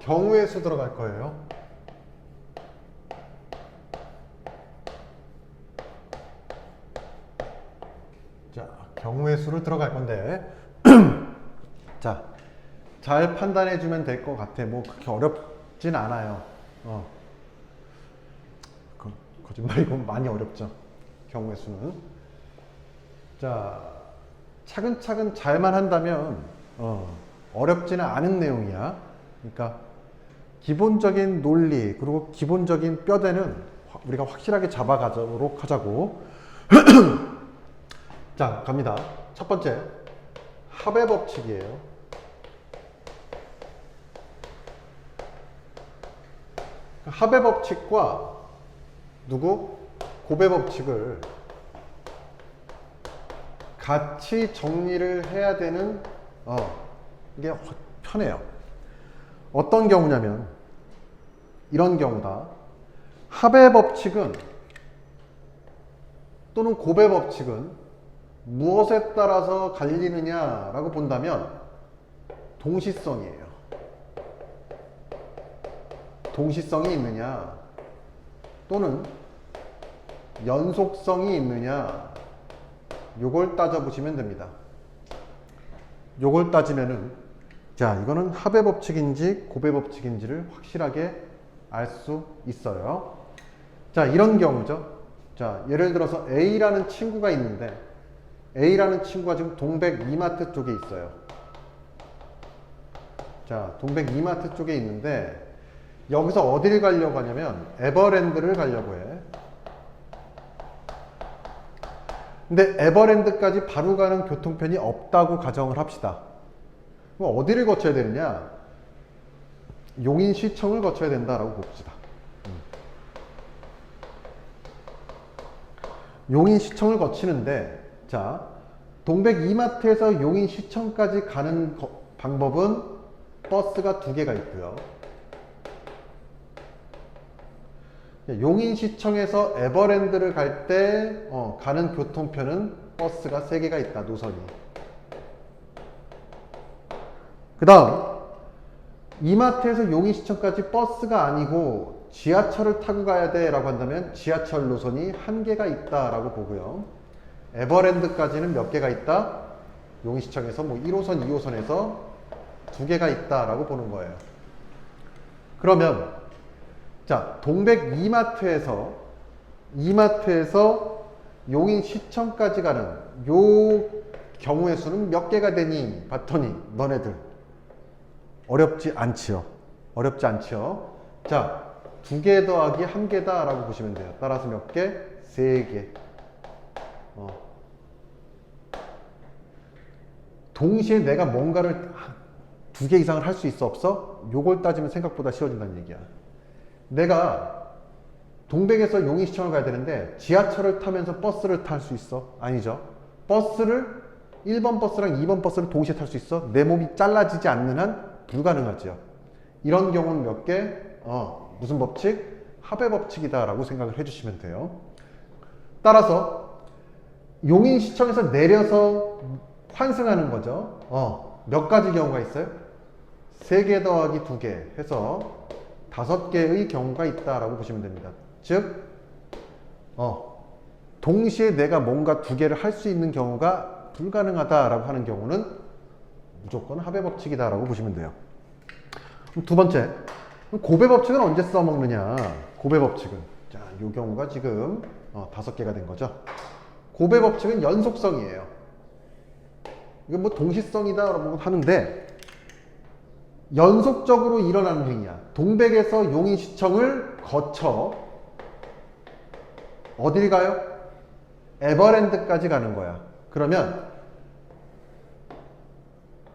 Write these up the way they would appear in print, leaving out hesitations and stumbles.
경우의 수 들어갈 거예요. 자, 경우의 수를 들어갈 건데 자, 잘 판단해 주면 될 것 같아. 뭐 그렇게 어렵진 않아요. 거짓말이고 많이 어렵죠. 경우의 수는. 자, 차근차근 잘만 한다면 어렵지는 않은 내용이야. 그러니까 기본적인 논리 그리고 기본적인 뼈대는 우리가 확실하게 잡아가도록 하자고. 자, 갑니다. 첫 번째, 합의 법칙이에요. 합의 법칙과 곱의 법칙을 같이 정리를 해야 되는 이게 편해요. 어떤 경우냐면 이런 경우다. 합의 법칙은 또는 곱의 법칙은 무엇에 따라서 갈리느냐라고 본다면 동시성이에요. 동시성이 있느냐 또는 연속성이 있느냐, 요걸 따져보시면 됩니다. 요걸 따지면은 자, 이거는 합의 법칙인지 곱의 법칙인지를 확실하게 알 수 있어요. 자, 이런 경우죠. 자, 예를 들어서 A라는 친구가 있는데 A라는 친구가 지금 동백 이마트 쪽에 있어요. 자, 동백 이마트 쪽에 있는데 여기서 어디를 가려고 하냐면 에버랜드를 가려고 해. 근데 에버랜드까지 바로 가는 교통편이 없다고 가정을 합시다. 그럼 어디를 거쳐야 되느냐? 용인시청을 거쳐야 된다라고 봅시다. 용인시청을 거치는데 자, 동백 이마트에서 용인시청까지 가는 방법은 버스가 2개가 있고요. 용인시청에서 에버랜드를 갈 때 가는 교통편은 버스가 3개가 있다, 노선이. 그 다음 이마트에서 용인시청까지 버스가 아니고 지하철을 타고 가야 돼 라고 한다면 지하철 노선이 1개가 있다 라고 보고요. 에버랜드까지는 몇 개가 있다? 용인시청에서 뭐 1호선, 2호선에서 2개가 있다 라고 보는 거예요. 그러면 자, 동백 이마트에서 용인시청까지 가는 요 경우의 수는 몇 개가 되니? 봤더니 너네들 어렵지 않지요. 어렵지 않지요. 자, 2개 더하기 1개다 라고 보시면 돼요. 따라서 몇 개? 3개. 동시에 내가 뭔가를 2개 이상을 할 수 있어 없어? 요걸 따지면 생각보다 쉬워진다는 얘기야. 내가 동백에서 용인시청을 가야 되는데 지하철을 타면서 버스를 탈 수 있어? 아니죠. 버스를 1번 버스랑 2번 버스를 동시에 탈 수 있어? 내 몸이 잘라지지 않는 한 불가능하죠. 이런 경우는 몇 개? 무슨 법칙? 합의 법칙이다 라고 생각을 해주시면 돼요. 따라서 용인시청에서 내려서 환승하는 거죠. 몇 가지 경우가 있어요? 3개 더하기 2개 해서 5개의 경우가 있다라고 보시면 됩니다. 즉, 동시에 내가 뭔가 2개를 할 수 있는 경우가 불가능하다라고 하는 경우는 무조건 합의 법칙이다라고 보시면 돼요. 두 번째, 곱의 법칙은 언제 써먹느냐? 곱의 법칙은 자, 이 경우가 지금 5개가 된 거죠. 곱의 법칙은 연속성이에요. 이건 뭐 동시성이다라고 하는데 연속적으로 일어나는 행위야. 동백에서 용인시청을 거쳐 어딜 가요? 에버랜드까지 가는 거야. 그러면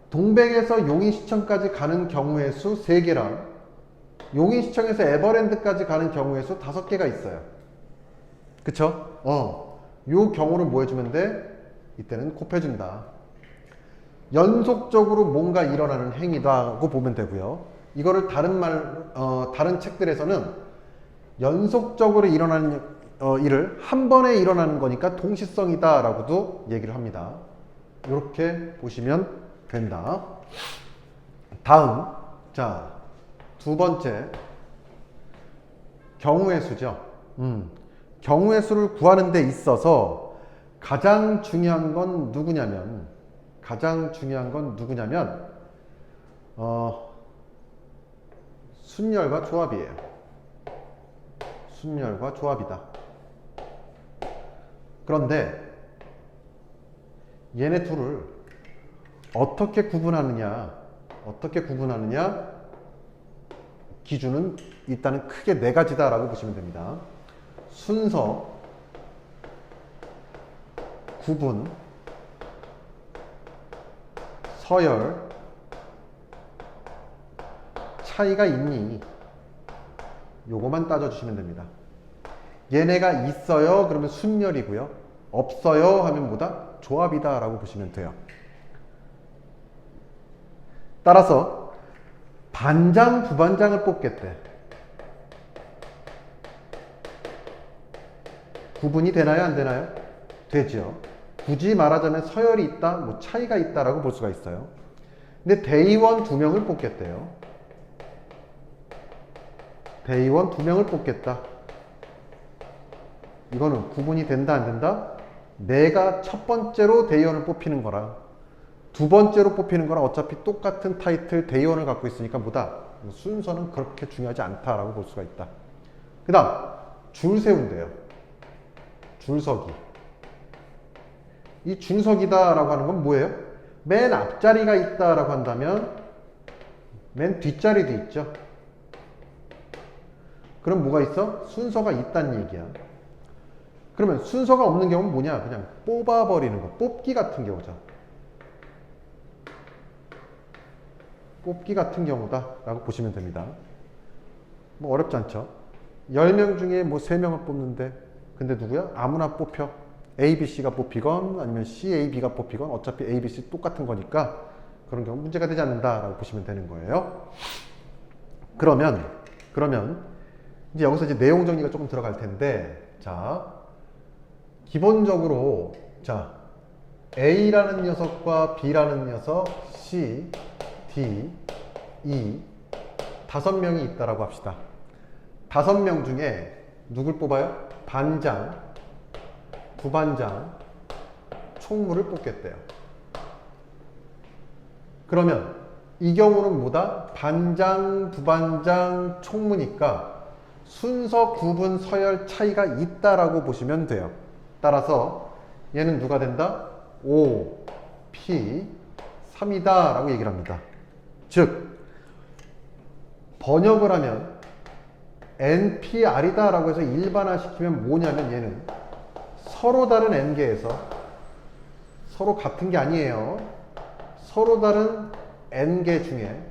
동백에서 용인시청까지 가는 경우의 수 3개랑 용인시청에서 에버랜드까지 가는 경우의 수 5개가 있어요. 그쵸? 요 경우를 뭐 해주면 돼? 이때는 곱해준다. 연속적으로 뭔가 일어나는 행위다고 보면 되고요. 이거를 다른 책들에서는 연속적으로 일어나는 일을 한 번에 일어나는 거니까 동시성이다 라고도 얘기를 합니다. 이렇게 보시면 된다. 다음, 자, 두 번째, 경우의 수죠. 경우의 수를 구하는 데 있어서 가장 중요한 건 누구냐면, 순열과 조합이에요. 순열과 조합이다. 그런데 얘네 둘을 어떻게 구분하느냐 기준은 일단은 크게 네 가지다 라고 보시면 됩니다. 순서, 구분, 서열, 차이가 있니? 요거만 따져주시면 됩니다. 얘네가 있어요 그러면 순열이고요, 없어요 하면 뭐다? 조합이다 라고 보시면 돼요. 따라서 반장, 부반장을 뽑겠대. 구분이 되나요? 안 되나요? 되죠. 굳이 말하자면 서열이 있다, 뭐 차이가 있다라고 볼 수가 있어요. 근데 대의원 2명을 뽑겠대요. 대의원 2명을 뽑겠다. 이거는 구분이 된다, 안 된다? 내가 첫 번째로 대의원을 뽑히는 거랑 두 번째로 뽑히는 거랑 어차피 똑같은 타이틀 대의원을 갖고 있으니까 뭐다? 순서는 그렇게 중요하지 않다라고 볼 수가 있다. 그 다음, 줄 세운대요. 줄서기. 이 줄서기다라고 하는 건 뭐예요? 맨 앞자리가 있다라고 한다면 맨 뒷자리도 있죠. 그럼 뭐가 있어? 순서가 있다는 얘기야. 그러면 순서가 없는 경우는 뭐냐? 그냥 뽑아버리는 거. 뽑기 같은 경우죠. 뽑기 같은 경우다 라고 보시면 됩니다. 뭐 어렵지 않죠? 10명 중에 뭐 3명을 뽑는데 근데 누구야? 아무나 뽑혀. A, B, C가 뽑히건 아니면 C, A, B가 뽑히건 어차피 A, B, C 똑같은 거니까 그런 경우 문제가 되지 않는다 라고 보시면 되는 거예요. 그러면 이제 여기서 이제 내용 정리가 조금 들어갈 텐데, 자, 기본적으로 자, A라는 녀석과 B라는 녀석, C, D, E 5명이 있다라고 합시다. 5명 중에 누굴 뽑아요? 반장, 부반장, 총무를 뽑겠대요. 그러면 이 경우는 뭐다? 반장, 부반장, 총무니까 순서, 구분, 서열 차이가 있다라고 보시면 돼요. 따라서 얘는 누가 된다? O, P, 3이다 라고 얘기를 합니다. 즉 번역을 하면 NPR이다 라고 해서 일반화시키면 뭐냐면 얘는 서로 다른 N개에서 서로 같은 게 아니에요. 서로 다른 N개 중에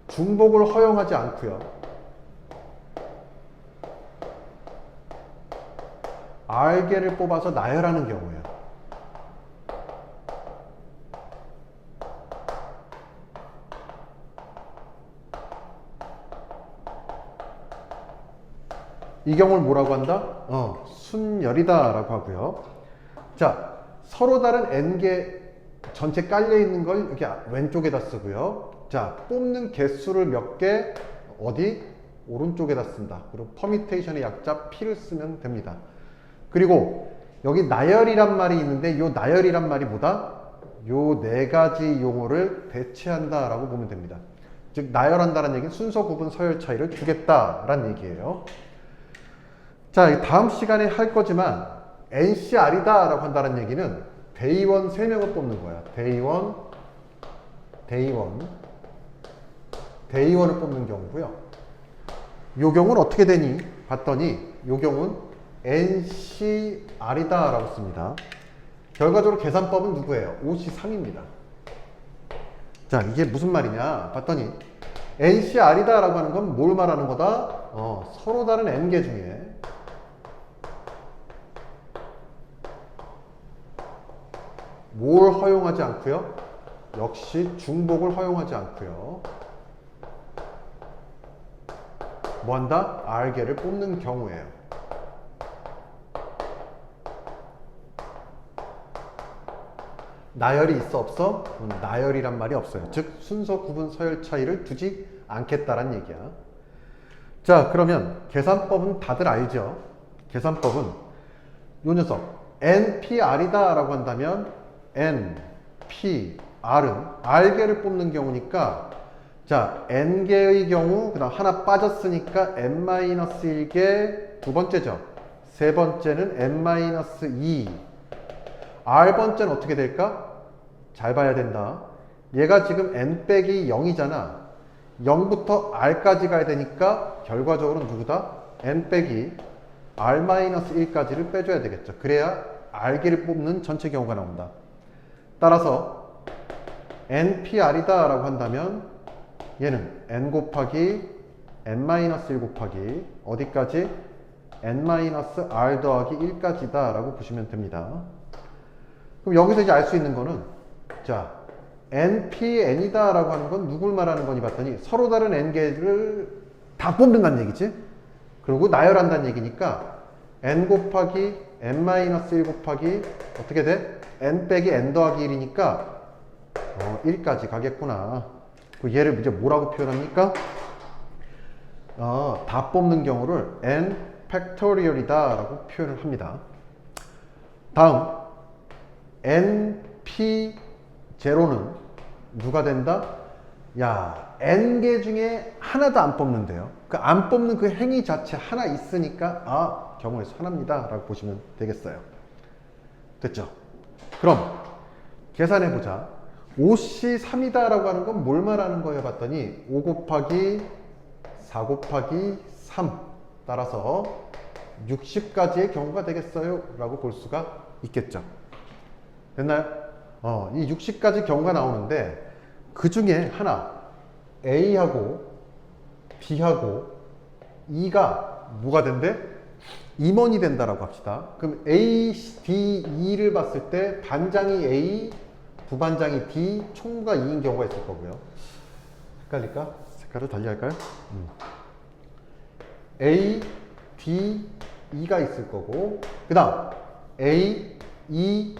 중복을 허용하지 않고요. R개를 뽑아서 나열하는 경우예요. 이 경우를 뭐라고 한다? 순열이다 라고 하고요. 자, 서로 다른 N개 전체 깔려 있는 걸 이렇게 왼쪽에다 쓰고요. 자, 뽑는 개수를 몇 개 어디? 오른쪽에다 쓴다. 그리고 퍼미테이션의 약자 P를 쓰면 됩니다. 그리고 여기 나열이란 말이 있는데 이 나열이란 말이 뭐다? 요 네 가지 용어를 대체한다 라고 보면 됩니다. 즉 나열한다는 얘기는 순서, 구분, 서열 차이를 주겠다라는 얘기예요. 자, 다음 시간에 할 거지만 NCR이다 라고 한다는 얘기는 대의원 3명을 뽑는 거야. 대의원을 뽑는 경우고요. 요 경우는 어떻게 되니? 봤더니 요 경우는 NCR이다 라고 씁니다. 결과적으로 계산법은 누구예요? OC3입니다. 자, 이게 무슨 말이냐? 봤더니 NCR이다 라고 하는 건 뭘 말하는 거다? 서로 다른 N개 중에 뭘 허용하지 않고요? 역시 중복을 허용하지 않고요. 뭐 한다? R개를 뽑는 경우예요. 나열이 있어 없어? 나열이란 말이 없어요. 즉 순서 구분 서열 차이를 두지 않겠다란 얘기야. 자, 그러면 계산법은 다들 알죠? 계산법은 요 녀석 NPR이다 라고 한다면 NPR은 R개를 뽑는 경우니까, 자, N개의 경우 그 다음 하나 빠졌으니까 N-1개 두 번째죠. 세 번째는 N-2. R번째는 어떻게 될까? 잘 봐야 된다. 얘가 지금 N 빼기 0이잖아. 0부터 R까지 가야 되니까 결과적으로 누구다? N 빼기 R-1까지를 빼줘야 되겠죠. 그래야 R개를 뽑는 전체 경우가 나온다. 따라서 NPR이다 라고 한다면 얘는 N 곱하기 N-1 곱하기 어디까지? N-R 더하기 1까지다 라고 보시면 됩니다. 그럼 여기서 이제 알 수 있는 거는, 자, NPN이다 라고 하는 건 누굴 말하는 거니 봤더니 서로 다른 N개를 다 뽑는다는 얘기지. 그리고 나열한다는 얘기니까 N 곱하기 N-1 곱하기 어떻게 돼? N 빼기 N 더하기 1이니까 1까지 가겠구나. 얘를 이제 뭐라고 표현합니까? 다 뽑는 경우를 N 팩토리얼이다 라고 표현을 합니다. 다음 NP0는 누가 된다? 야, N개 중에 하나도 안 뽑는데요. 그 안 뽑는 그 행위 자체 하나 있으니까 경우의 수 하나입니다 라고 보시면 되겠어요. 됐죠? 그럼 계산해 보자. 5C3이다 라고 하는 건 뭘 말하는 거예요 봤더니 5 곱하기 4 곱하기 3 따라서 60까지의 경우가 되겠어요 라고 볼 수가 있겠죠. 됐나요? 이 60까지 경우가 나오는데 그 중에 하나 A하고 B하고 E가 뭐가 된대? 임원이 된다라고 합시다. 그럼 A, D, E를 봤을 때 반장이 A, 부반장이 D, 총무가 E인 경우가 있을 거고요. 헷갈릴까? 색깔을 달리 할까요? A, D, E가 있을 거고 그 다음 A, E,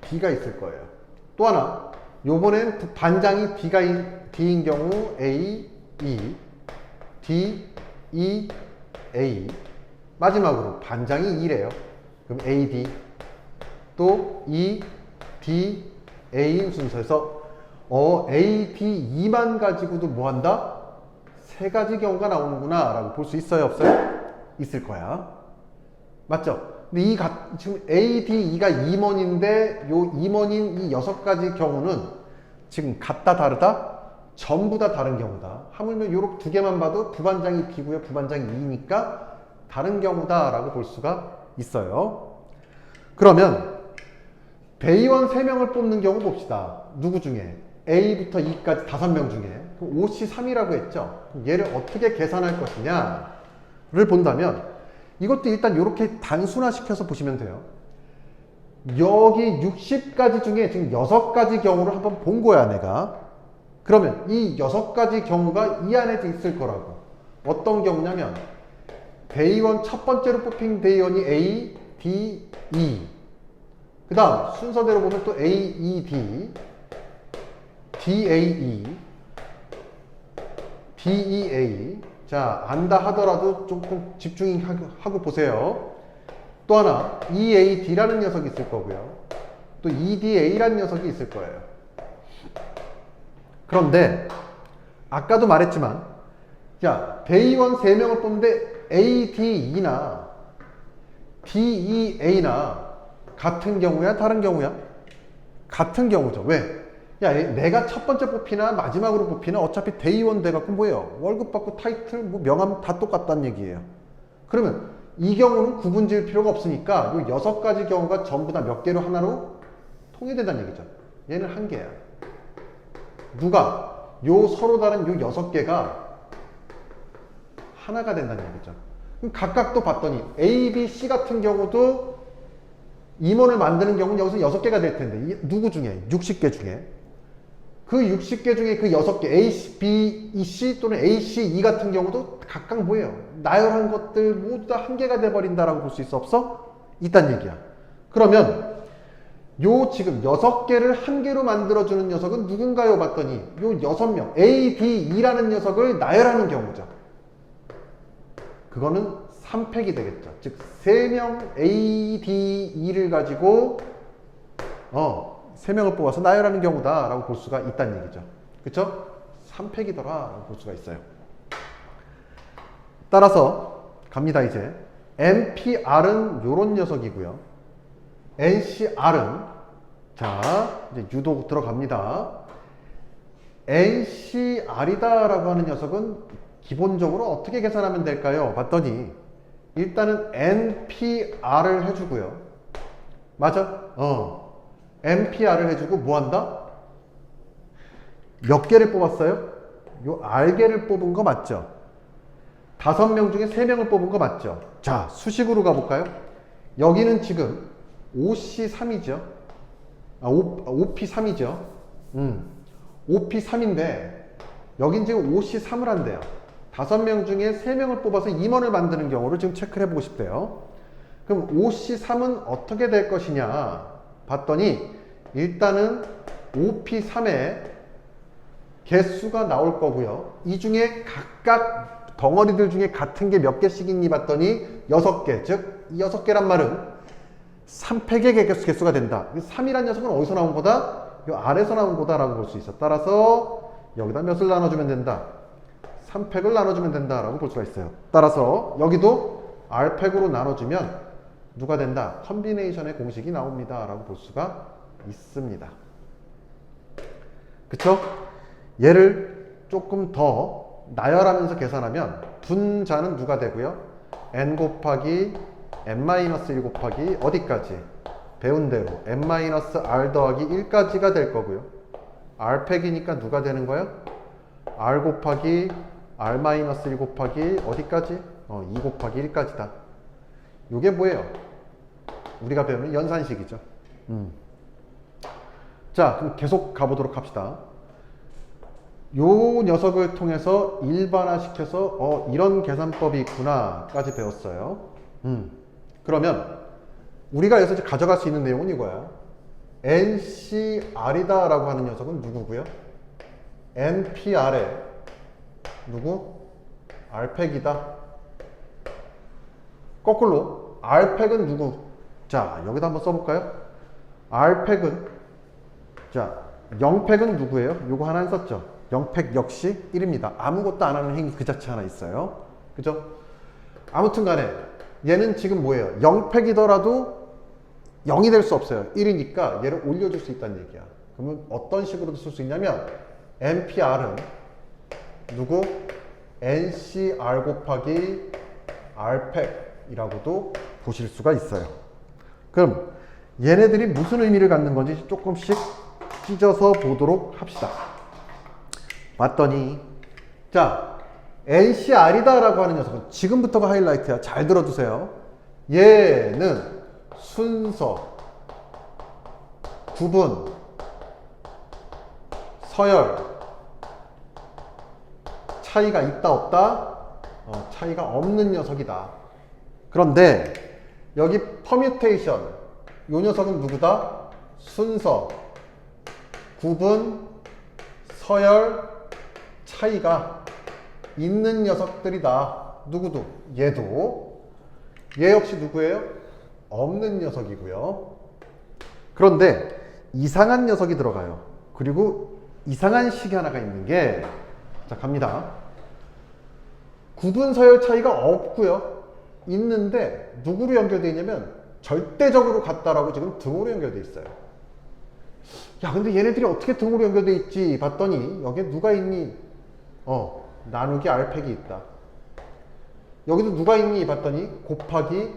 B가 있을 거예요. 또 하나 요번엔 반장이 D인 경우 A, E, D, E, A 마지막으로 반장이 E래요. 그럼 A, D 또 E, D, A인 순서에서 A, D, E만 가지고도 뭐한다? 세 가지 경우가 나오는구나 라고 볼 수 있어요 없어요? 있을 거야. 맞죠? 근데 지금 A, D, E가 임원인데 요 임원인 이 6가지 경우는 지금 같다 다르다? 전부 다 다른 경우다. 하물며 요렇게 두 개만 봐도 부반장이 B고요 부반장이 E니까 다른 경우다 라고 볼 수가 있어요. 그러면 대의원 3명을 뽑는 경우 봅시다. 누구 중에? A부터 E까지 5명 중에 5C3이라고 했죠. 얘를 어떻게 계산할 것이냐를 본다면 이것도 일단 이렇게 단순화시켜서 보시면 돼요. 여기 60가지 중에 지금 6가지 경우를 한번 본 거야 내가. 그러면 이 6가지 경우가 이 안에 있을 거라고. 어떤 경우냐면 대의원 첫 번째로 뽑힌 대의원이 A, D, E 그 다음 순서대로 보면 또 A, E, D D, A, E D, E, A 자, 안다 하더라도 조금 집중하고 보세요. 또 하나 EAD라는 녀석이 있을 거고요. 또 EDA라는 녀석이 있을 거예요. 그런데 아까도 말했지만 자, 대의원 3명을 뽑는데 ADE나 DEA나 같은 경우야? 다른 경우야? 같은 경우죠. 왜? 야, 내가 첫 번째 뽑히나 마지막으로 뽑히나 어차피 대의원 돼갖고 뭐예요? 월급 받고 타이틀, 뭐 명함 다 똑같다는 얘기예요. 그러면 이 경우는 구분 지을 필요가 없으니까 이 6가지 경우가 전부 다 몇 개로 하나로 통일된다는 얘기죠. 얘는 한 개야. 누가? 요 서로 다른 요 6개가 하나가 된다는 얘기죠. 그럼 각각 또 봤더니 A, B, C 같은 경우도 임원을 만드는 경우는 여기서 6개가 될 텐데 누구 중에? 60개 중에 그 60개 중에 그 6개 A, B, E, C 또는 A, C, E 같은 경우도 각각 뭐예요? 나열한 것들 모두 다 한 개가 돼버린다라고 볼 수 있어 없어? 있단 얘기야. 그러면 요 지금 6개를 한 개로 만들어주는 녀석은 누군가요? 봤더니 요 6명 A, D, E라는 녀석을 나열하는 경우죠. 그거는 3팩이 되겠죠. 즉 3명 A, D, E를 가지고 3명을 뽑아서 나열하는 경우다 라고 볼 수가 있다는 얘기죠. 그쵸? 3팩이더라 라고 볼 수가 있어요. 따라서 갑니다. 이제 NPR은 요런 녀석이고요. NCR은 자 이제 유도 들어갑니다. NCR이다 라고 하는 녀석은 기본적으로 어떻게 계산하면 될까요? 봤더니 일단은 NPR을 해주고요. 맞아? NPR을 해주고 뭐 한다? 몇 개를 뽑았어요? 요 R개를 뽑은 거 맞죠? 5명 중에 3명을 뽑은 거 맞죠? 자, 수식으로 가볼까요? 여기는 지금 OC3이죠. OP3이죠. OP3인데 여긴 지금 OC3을 한대요. 5명 중에 3명을 뽑아서 임원을 만드는 경우를 지금 체크를 해보고 싶대요. 그럼 OC3은 어떻게 될 것이냐 봤더니 일단은 OP3에 개수가 나올 거고요. 이 중에 각각 덩어리들 중에 같은 게 몇 개씩 있니 봤더니 6개. 즉, 이 6개란 말은 3팩의 개수가 된다. 3이란 녀석은 어디서 나온 거다? 이 아래에서 나온 거다 라고 볼 수 있어. 따라서 여기다 몇을 나눠주면 된다? 3팩을 나눠주면 된다 라고 볼 수가 있어요. 따라서 여기도 R팩으로 나눠주면 누가 된다? 컨비네이션의 공식이 나옵니다 라고 볼 수가 있습니다. 그쵸? 얘를 조금 더 나열하면서 계산하면 분자는 누가 되고요? n 곱하기 n-1 곱하기 어디까지? 배운 대로 n-r 더하기 1까지가 될 거고요. r팩이니까 누가 되는 거예요? r 곱하기 r-1 곱하기 어디까지? 2 곱하기 1까지다. 이게 뭐예요? 우리가 배우는 연산식이죠. 자, 그럼 계속 가보도록 합시다. 요 녀석을 통해서 일반화시켜서 이런 계산법이 있구나 까지 배웠어요. 그러면 우리가 여기서 이제 가져갈 수 있는 내용은 이거야. NCR이다 라고 하는 녀석은 누구고요? NPR에 누구? R팩이다. 거꾸로 R팩은 누구? 자, 여기다 한번 써볼까요? R팩은 자, 0팩은 누구예요? 요거 하나 썼죠? 0팩 역시 1입니다. 아무것도 안 하는 행위 그 자체 하나 있어요. 그죠? 아무튼 간에 얘는 지금 뭐예요? 0팩이더라도 0이 될 수 없어요. 1이니까 얘를 올려줄 수 있다는 얘기야. 그러면 어떤 식으로도 쓸 수 있냐면 NPR은 누구? NCR 곱하기 R팩이라고도 보실 수가 있어요. 그럼 얘네들이 무슨 의미를 갖는 건지 조금씩 찢어서 보도록 합시다. 봤더니 자 NCR이다 라고 하는 녀석은 지금부터가 하이라이트야. 잘 들어두세요. 얘는 순서, 구분, 서열 차이가 있다 없다? 차이가 없는 녀석이다. 그런데 여기 퍼뮤테이션 요 녀석은 누구다? 순서, 구분, 서열 차이가 있는 녀석들이다. 누구도? 얘도. 얘 역시 누구예요? 없는 녀석이고요. 그런데 이상한 녀석이 들어가요. 그리고 이상한 식이 하나가 있는 게, 자, 갑니다. 구분 서열 차이가 없고요. 있는데 누구로 연결되어 있냐면 절대적으로 같다라고 지금 등호로 연결되어 있어요. 야, 근데 얘네들이 어떻게 등호로 연결되어 있지? 봤더니 여기에 누가 있니? 나누기 R팩이 있다. 여기도 누가 있니? 봤더니 곱하기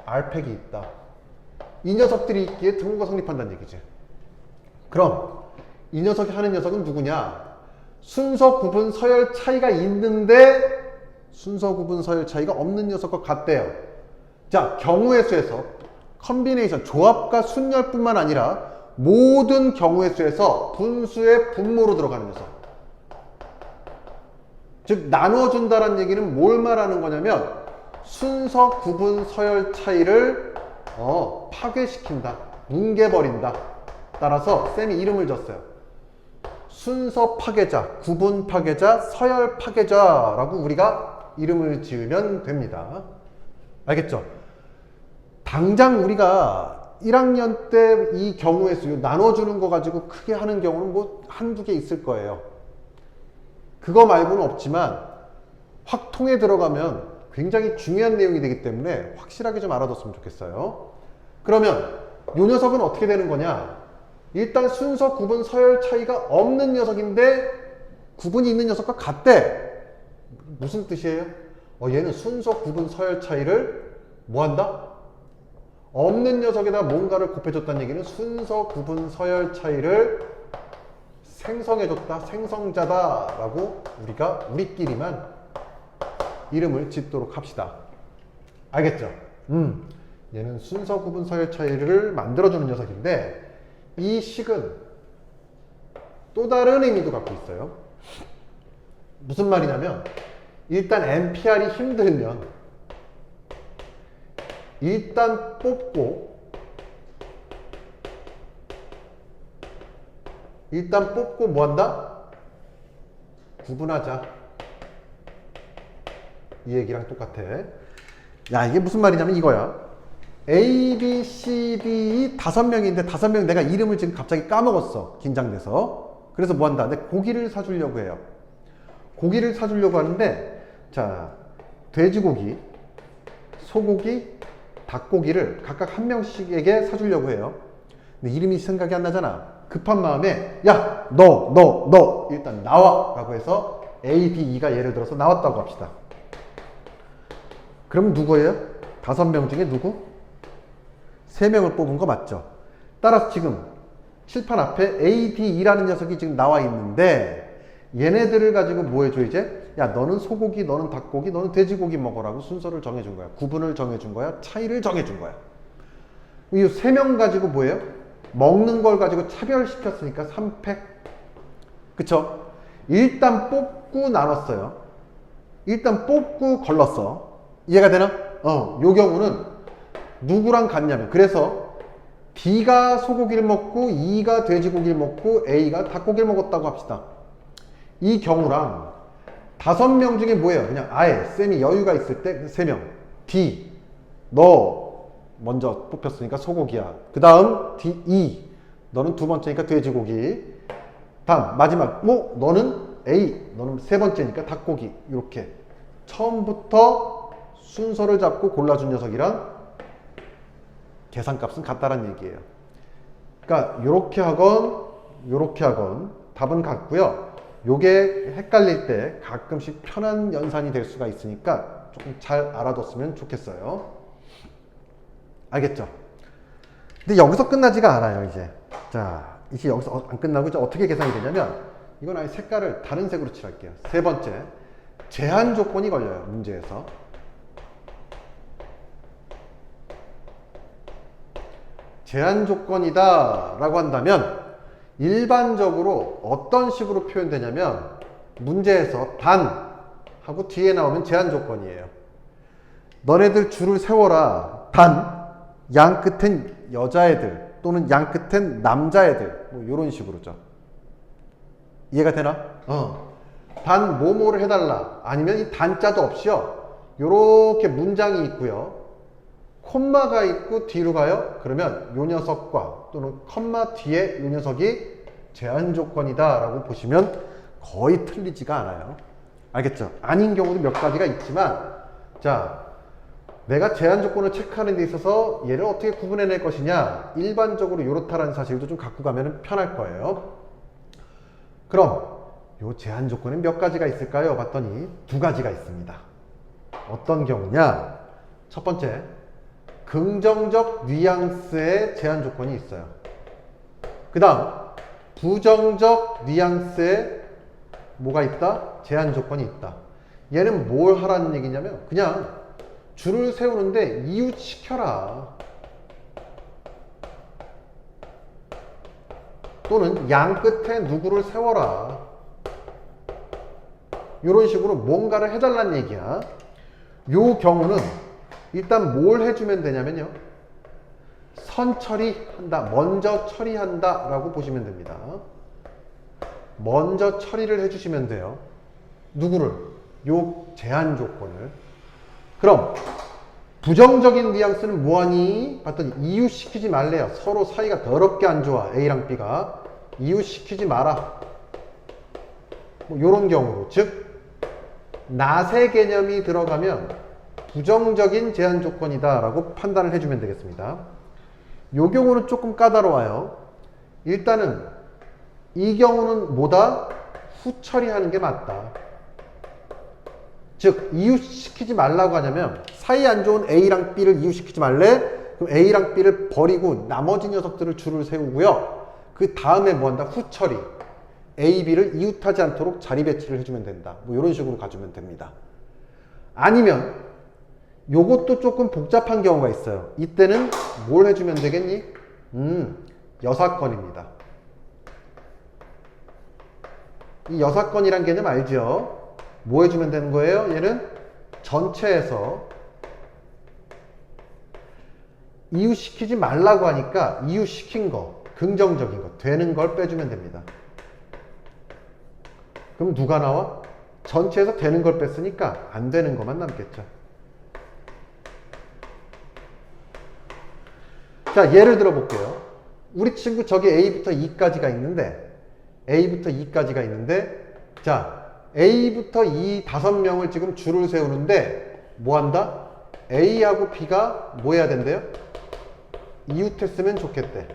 R팩이 있다. 이 녀석들이 있기에 등호가 성립한다는 얘기지. 그럼 이 녀석이 하는 녀석은 누구냐? 순서 구분 서열 차이가 있는데 순서 구분 서열 차이가 없는 녀석과 같대요. 자, 경우의 수에서 컨비네이션, 조합과 순열뿐만 아니라 모든 경우의 수에서 분수의 분모로 들어가는 녀석. 즉 나누어준다는 얘기는 뭘 말하는 거냐면 순서 구분 서열 차이를 파괴시킨다. 뭉개버린다. 따라서 쌤이 이름을 줬어요. 순서 파괴자, 구분 파괴자, 서열 파괴자라고 우리가 이름을 지으면 됩니다. 알겠죠? 당장 우리가 1학년 때 이 경우의 수 나눠주는 거 가지고 크게 하는 경우는 뭐 한두 개 있을 거예요. 그거 말고는 없지만 확통에 들어가면 굉장히 중요한 내용이 되기 때문에 확실하게 좀 알아뒀으면 좋겠어요. 그러면 이 녀석은 어떻게 되는 거냐? 일단 순서, 구분, 서열 차이가 없는 녀석인데 구분이 있는 녀석과 같대. 무슨 뜻이에요? 얘는 순서, 구분, 서열 차이를 뭐 한다? 없는 녀석에다 뭔가를 곱해줬다는 얘기는 순서, 구분, 서열 차이를 생성해줬다, 생성자다 라고 우리가 우리끼리만 이름을 짓도록 합시다. 알겠죠? 얘는 순서, 구분, 서열 차이를 만들어주는 녀석인데 이 식은 또 다른 의미도 갖고 있어요. 무슨 말이냐면 일단 NPR이 힘들면 일단 뽑고 뭐 한다? 구분하자. 이 얘기랑 똑같아. 야, 이게 무슨 말이냐면 이거야. A, B, C, D 5명인데 5명 내가 이름을 지금 갑자기 까먹었어. 긴장돼서. 그래서 뭐 한다? 내 고기를 사주려고 해요. 고기를 사주려고 하는데 자, 돼지고기, 소고기, 닭고기를 각각 한 명씩에게 사주려고 해요. 근데 이름이 생각이 안 나잖아. 급한 마음에 야, 너 일단 나와 라고 해서 A, B, E가 예를 들어서 나왔다고 합시다. 그럼 누구예요? 5명 중에 누구? 3명을 뽑은 거 맞죠? 따라서 지금 칠판 앞에 A, B, E라는 녀석이 지금 나와 있는데 얘네들을 가지고 뭐 해줘 이제? 야, 너는 소고기, 너는 닭고기, 너는 돼지고기 먹으라고 순서를 정해준 거야. 구분을 정해준 거야. 차이를 정해준 거야. 이 3명 가지고 뭐예요? 먹는 걸 가지고 차별시켰으니까 3팩. 그쵸? 일단 뽑고 나눴어요. 일단 뽑고 걸렀어. 이해가 되나? 요 경우는 누구랑 같냐면 그래서 D가 소고기를 먹고 E가 돼지고기를 먹고 A가 닭고기를 먹었다고 합시다. 이 경우랑 5명 중에 뭐예요? 그냥 아예 쌤이 여유가 있을 때 3명. D, 너 먼저 뽑혔으니까 소고기야. 그 다음 D, E, 너는 두 번째니까 돼지고기. 다음 마지막 뭐 너는 A, 너는 세 번째니까 닭고기. 이렇게 처음부터 순서를 잡고 골라준 녀석이랑 계산값은 같다라는 얘기예요. 그러니까 요렇게 하건 답은 같고요. 요게 헷갈릴 때 가끔씩 편한 연산이 될 수가 있으니까 조금 잘 알아뒀으면 좋겠어요. 알겠죠? 근데 여기서 끝나지가 않아요, 이제. 자, 이제 여기서 안 끝나고 이제 어떻게 계산이 되냐면 이건 아예 색깔을 다른 색으로 칠할게요. 세 번째, 제한 조건이 걸려요, 문제에서. 제한 조건이다 라고 한다면 일반적으로 어떤 식으로 표현되냐면 문제에서 단 하고 뒤에 나오면 제한 조건이에요. 너네들 줄을 세워라. 단, 양 끝엔 여자애들 또는 양 끝엔 남자애들 뭐 이런 식으로죠. 이해가 되나? 단 뭐뭐를 해달라. 아니면 이 단자도 없이요. 요렇게 문장이 있고요. 콤마가 있고 뒤로 가요. 그러면 요 녀석과 또는 컴마 뒤에 요 녀석이 제한 조건이다 라고 보시면 거의 틀리지가 않아요. 알겠죠? 아닌 경우도 몇 가지가 있지만 자, 내가 제한 조건을 체크하는 데 있어서 얘를 어떻게 구분해낼 것이냐, 일반적으로 요렇다라는 사실도 좀 갖고 가면 편할 거예요. 그럼 요 제한 조건에 몇 가지가 있을까요? 봤더니 2가지가 있습니다. 어떤 경우냐? 첫 번째, 긍정적 뉘앙스의 제한 조건이 있어요. 그 다음 부정적 뉘앙스의 뭐가 있다? 제한 조건이 있다. 얘는 뭘 하라는 얘기냐면 그냥 줄을 세우는데 이웃시켜라. 또는 양 끝에 누구를 세워라. 이런 식으로 뭔가를 해달라는 얘기야. 요 경우는 일단 뭘 해주면 되냐면요, 선처리한다, 먼저 처리한다 라고 보시면 됩니다. 먼저 처리를 해주시면 돼요. 누구를? 요 제한 조건을. 그럼 부정적인 뉘앙스는 뭐하니? 봤더니 이웃시키지 말래요. 서로 사이가 더럽게 안 좋아. A랑 B가. 이웃시키지 마라. 뭐 요런 경우로. 즉 낫의 개념이 들어가면 부정적인 제한 조건이다 라고 판단을 해주면 되겠습니다. 요 경우는 조금 까다로워요. 일단은 이 경우는 뭐다? 후처리하는 게 맞다. 즉 이웃시키지 말라고 하냐면 사이 안 좋은 A랑 B를 이웃시키지 말래? 그럼 A랑 B를 버리고 나머지 녀석들을 줄을 세우고요. 그 다음에 뭐 한다? 후처리. A, B를 이웃하지 않도록 자리 배치를 해주면 된다. 뭐 이런 식으로 가주면 됩니다. 아니면 요것도 조금 복잡한 경우가 있어요. 이때는 뭘 해주면 되겠니? 여사건입니다. 이 여사건이란 개념 알죠? 뭐 해주면 되는 거예요? 얘는 전체에서 이웃시키지 말라고 하니까 이웃시킨 거, 긍정적인 거, 되는 걸 빼주면 됩니다. 그럼 누가 나와? 전체에서 되는 걸 뺐으니까 안 되는 것만 남겠죠. 자, 예를 들어 볼게요. 우리 친구 저기 A부터 E까지가 있는데 자, A부터 E 5명을 지금 줄을 세우는데 뭐 한다? A하고 B가 뭐 해야 된대요? 이웃했으면 좋겠대.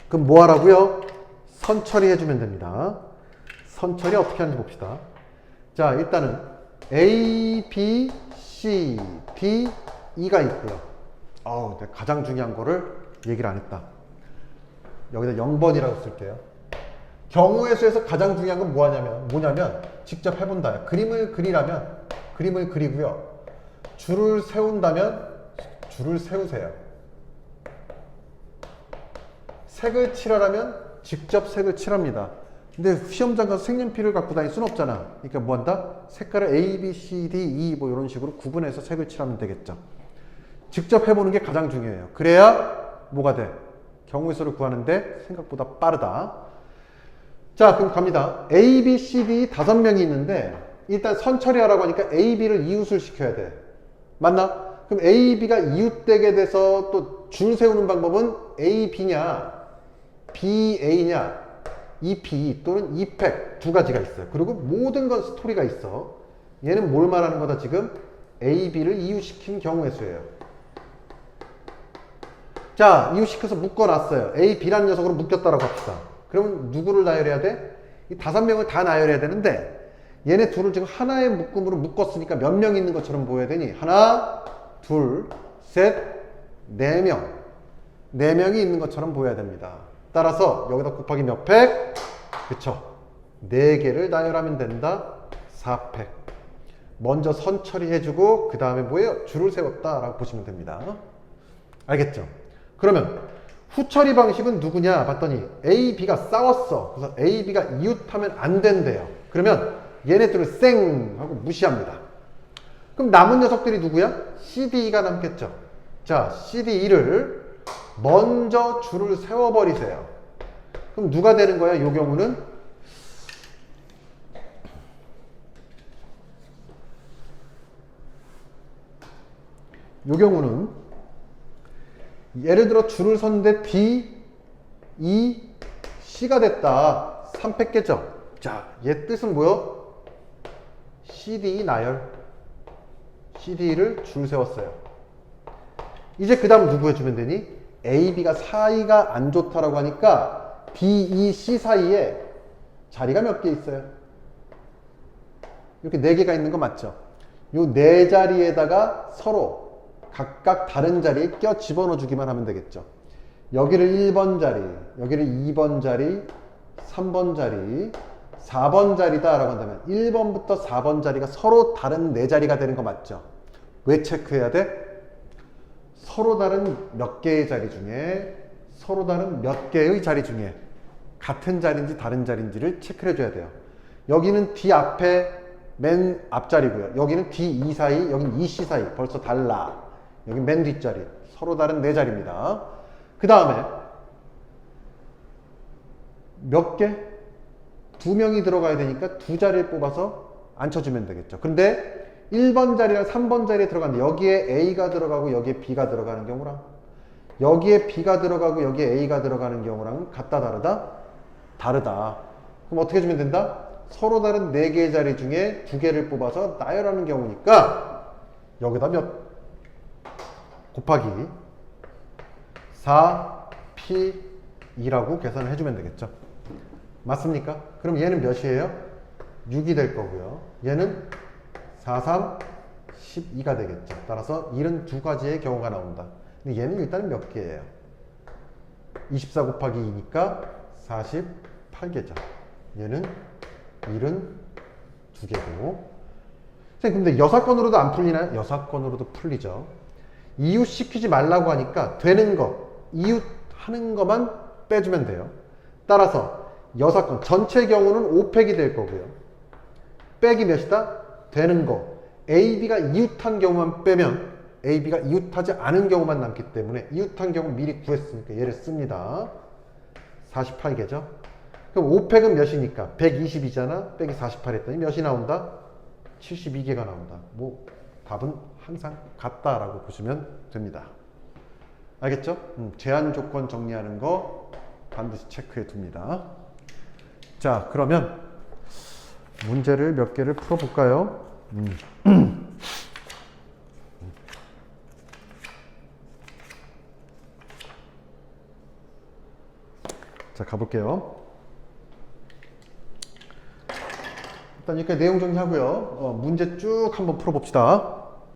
그럼 뭐 하라고요? 선처리 해주면 됩니다. 선처리 어떻게 하는지 봅시다. 자, 일단은 A, B, C, D, E가 있고요. 내가 가장 중요한 거를 얘기를 안 했다. 여기다 0번이라고 쓸게요. 경우의 수에서 가장 중요한 건 뭐냐면 직접 해본다. 그림을 그리라면 그림을 그리고요. 줄을 세운다면 줄을 세우세요. 색을 칠하라면 직접 색을 칠합니다. 근데 시험장 가서 색연필을 갖고 다닐 수는 없잖아. 그러니까 뭐 한다? 색깔을 A, B, C, D, E 뭐 이런 식으로 구분해서 색을 칠하면 되겠죠. 직접 해보는 게 가장 중요해요. 그래야 뭐가 돼? 경우의 수를 구하는데 생각보다 빠르다. 자, 그럼 갑니다. A, B, C, D 5명이 있는데 일단 선처리하라고 하니까 A, B를 이웃을 시켜야 돼. 맞나? 그럼 A, B가 이웃되게 돼서 또 줄 세우는 방법은 A, B냐 B, A냐 E, P 또는 E, 팩 두 가지가 있어요. 그리고 모든 건 스토리가 있어. 얘는 뭘 말하는 거다 지금? A, B를 이웃시킨 경우의 수예요. 자, 이웃시켜서 묶어놨어요. A, B라는 녀석으로 묶였다라고 합시다. 그러면 누구를 나열해야 돼? 이 5명을 다 나열해야 되는데 얘네 둘을 지금 하나의 묶음으로 묶었으니까 몇 명 있는 것처럼 보여야 되니? 하나, 둘, 셋, 4명. 4명이 있는 것처럼 보여야 됩니다. 따라서 여기다 곱하기 몇 팩? 그쵸. 4개를 나열하면 된다. 4팩. 먼저 선 처리해주고 그 다음에 뭐예요? 줄을 세웠다라고 보시면 됩니다. 알겠죠? 그러면 후처리 방식은 누구냐 봤더니 A, B가 싸웠어. 그래서 A, B가 이웃하면 안 된대요. 그러면 얘네들을 쌩 하고 무시합니다. 그럼 남은 녀석들이 누구야? C, D가 남겠죠. 자, C, D를 먼저 줄을 세워버리세요. 그럼 누가 되는 거야? 이 경우는 예를 들어 줄을 섰는데 D, E, C가 됐다. 3팩 겠죠? 자, 얘 뜻은 뭐요? CD 나열. CD를 줄 세웠어요. 이제 그 다음 누구 해주면 되니? A, B가 사이가 안 좋다라고 하니까 D, E, C 사이에 자리가 몇 개 있어요? 이렇게 4개가 있는 거 맞죠? 요 4자리에다가 서로 각각 다른 자리에 껴 집어넣어 주기만 하면 되겠죠. 여기를 1번 자리, 여기를 2번 자리, 3번 자리, 4번 자리다 라고 한다면 1번부터 4번 자리가 서로 다른 4자리가 되는 거 맞죠? 왜 체크해야 돼? 서로 다른 몇 개의 자리 중에 서로 다른 몇 개의 자리 중에 같은 자리인지 다른 자리인지를 체크를 해줘야 돼요. 여기는 D 앞에 맨 앞자리고요. 여기는 D, E 사이, 여기는 E, C 사이. 벌써 달라. 여기 맨 뒷자리. 서로 다른 4자리입니다. 그 다음에 몇 개? 2명이 들어가야 되니까 두 자리를 뽑아서 앉혀주면 되겠죠. 근데 1번 자리랑 3번 자리에 들어가는데 여기에 A가 들어가고 여기에 B가 들어가는 경우랑 여기에 B가 들어가고 여기에 A가 들어가는 경우랑 같다 다르다? 다르다. 그럼 어떻게 해주면 된다? 서로 다른 4개의 자리 중에 2개를 뽑아서 나열하는 경우니까 여기다 몇? 곱하기 4P2라고 계산을 해주면 되겠죠. 맞습니까? 그럼 얘는 몇이에요? 6이 될 거고요. 얘는 4, 3, 12가 되겠죠. 따라서 72가지의 경우가 나온다. 근데 얘는 일단 몇 개예요? 24 곱하기 2니까 48개죠. 얘는 72개고. 근데 여사건으로도 안 풀리나요? 여사건으로도 풀리죠. 이웃 시키지 말라고 하니까 되는 거, 이웃 하는 것만 빼주면 돼요. 따라서 여사건 전체 경우는 5팩이 될 거고요. 빼기 몇이다? 되는 거. A, B가 이웃한 경우만 빼면 A, B가 이웃하지 않은 경우만 남기 때문에 이웃한 경우 미리 구했으니까 얘를 씁니다. 48개죠. 그럼 5팩은 몇이니까? 120이잖아. 빼기 48 했더니 몇이 나온다? 72개가 나온다. 뭐 답은 항상 같다라고 보시면 됩니다. 알겠죠? 제한 조건 정리하는 거 반드시 체크해 둡니다. 자, 그러면 문제를 몇 개를 풀어볼까요? 자, 가볼게요. 일단 이렇게 내용 정리하고요. 문제 쭉 한번 풀어봅시다.